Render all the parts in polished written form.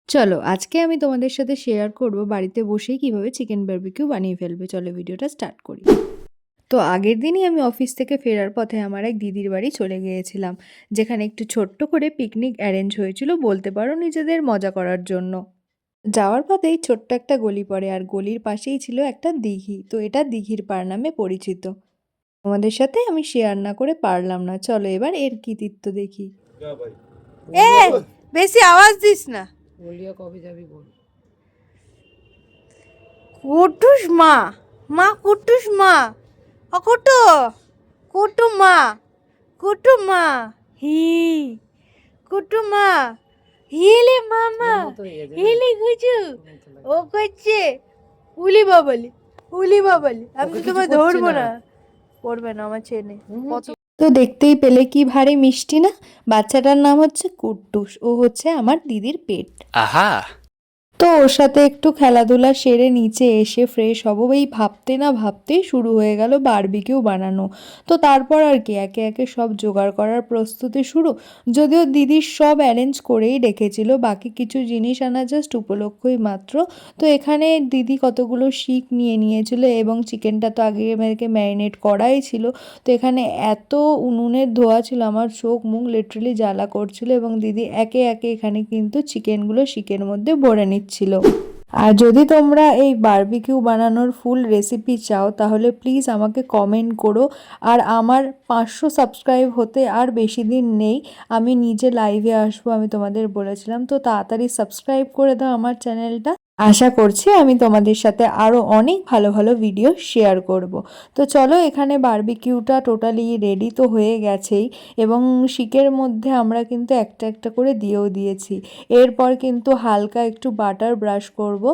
চলো আজকে আমি তোমাদের সাথে শেয়ার করব বাড়িতে বসেই কিভাবে চিকেন বারবিকিউ বানিয়ে ফেলবে। চলো ভিডিওটা স্টার্ট করি। তো আগের দিনই আমি অফিস থেকে ফেরার পথে আমার এক দিদির বাড়ি চলে গিয়েছিলাম, যেখানে একটু ছোট্ট করে পিকনিক অ্যারেঞ্জ হয়েছিল, বলতে পারো নিজেদের মজা করার জন্য। যাওয়ার পথেই ছোট্ট একটা গলি পড়ে, আর গলির পাশেই ছিল একটা দিঘি। তো এটা দিঘির পাড় নামে পরিচিত। তোমাদের সাথে আমি শেয়ার না করে পারলাম না, চলো এবার এর কৃতিত্ব দেখি। এ বেশি আওয়াজ দিস না। বলিও কবে যাবি বল। কুটুস মা, মা কুটুস মা, অকুটু কুটু মা, কুটু মা, হি কুটু মা, হিলে মামা, হিলে গুজু, ও করছে উলি বাবালি, উলি বাবালি। আমি তো তোমায় ধরবো না, পড়বে না আমার ছেলে। কত তো দেখতেই পেলে কি ভারী মিষ্টি না। বাচ্চাটার নাম হচ্ছে কুট্টুস, ও হচ্ছে আমার দিদির পেট। আহা! তো ওর সাথে একটু খেলাধুলা সেরে নিচে এসে ফ্রেশ হব, এই ভাবতে না ভাবতেই শুরু হয়ে গেল বারবিকিউ বানানো। তো তারপর আর কি একে একে সব জোগাড় করার প্রস্তুতি শুরু। যদিও দিদির সব অ্যারেঞ্জ করেই রেখেছিল, বাকি কিছু জিনিস আনা জাস্ট উপলক্ষই মাত্র। তো এখানে দিদি কতগুলো শিক নিয়ে নিয়েছিল, এবং চিকেনটা তো আগে আমাকে ম্যারিনেট করাই ছিল। তো এখানে এত উনুনের ধোয়া ছিল, আমার চোখ মুখ লিটারালি জ্বালা করছিল, এবং দিদি একে একে এখানে কিন্তু চিকেনগুলো শিকের মধ্যে ভরে নিচ্ছিল। আর যদি তোমরা এই বারবিকিউ বানানোর ফুল রেসিপি চাও তাহলে প্লিজ আমাকে কমেন্ট করো। আর আমার 500 সাবস্ক্রাইব হতে আর বেশি দিন নেই, আমি নিজে লাইভে আসবো, আমি তোমাদের বলেছিলাম। তো তাড়াতাড়ি সাবস্ক্রাইব করে দাও আমার চ্যানেলটা। আশা করছি আমি তোমাদের সাথে আরও অনেক ভালো ভালো ভিডিও শেয়ার করব। তো চলো, এখানে বারবিকিউটা টোটালি রেডি তো হয়ে গেছেই, এবং শিকের মধ্যে আমরা কিন্তু একটা একটা করে দিয়েও দিয়েছি। এরপর কিন্তু হালকা একটু বাটার ব্রাশ করব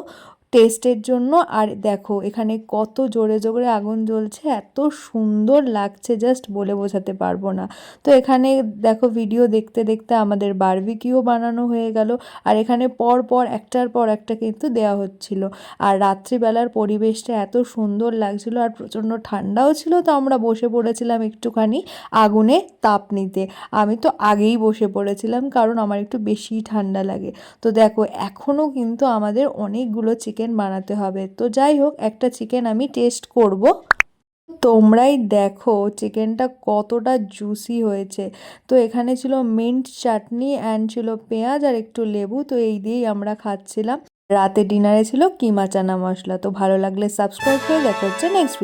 টেস্টের জন্য। আর দেখো এখানে কত জোরে জোরে আগুন জ্বলছে, এত সুন্দর লাগছে, জাস্ট বলে বোঝাতে পারবো না। তো এখানে দেখো ভিডিও দেখতে দেখতে আমাদের বারবিকিউ বানানো হয়ে গেল, আর এখানে পর পর একটার পর একটা কিন্তু দেওয়া হচ্ছিল। আর রাত্রিবেলার পরিবেশটা এত সুন্দর লাগছিল, আর প্রচণ্ড ঠান্ডাও ছিল। তো আমরা বসে পড়েছিলাম একটুখানি আগুনে তাপ নিতে। আমি তো আগেই বসে পড়েছিলাম, কারণ আমার একটু বেশি ঠান্ডা লাগে। তো দেখো এখনও কিন্তু আমাদের অনেকগুলো চিকেন বানাতে হবে। তো যাই হোক, একটা চিকেন আমি টেস্ট করব। তোমরাই দেখো চিকেনটা কতটা জুসি হয়েছে। তো এখানে ছিল মিন্ট চাটনি অ্যান্ড ছিল পেঁয়াজ আর একটু লেবু। তো এই দিয়েই আমরা খাচ্ছিলাম। রাতে ডিনারে ছিল কিমা চানা মশলা। তো ভালো লাগলে সাবস্ক্রাইব করে দেখা হচ্ছে নেক্সট।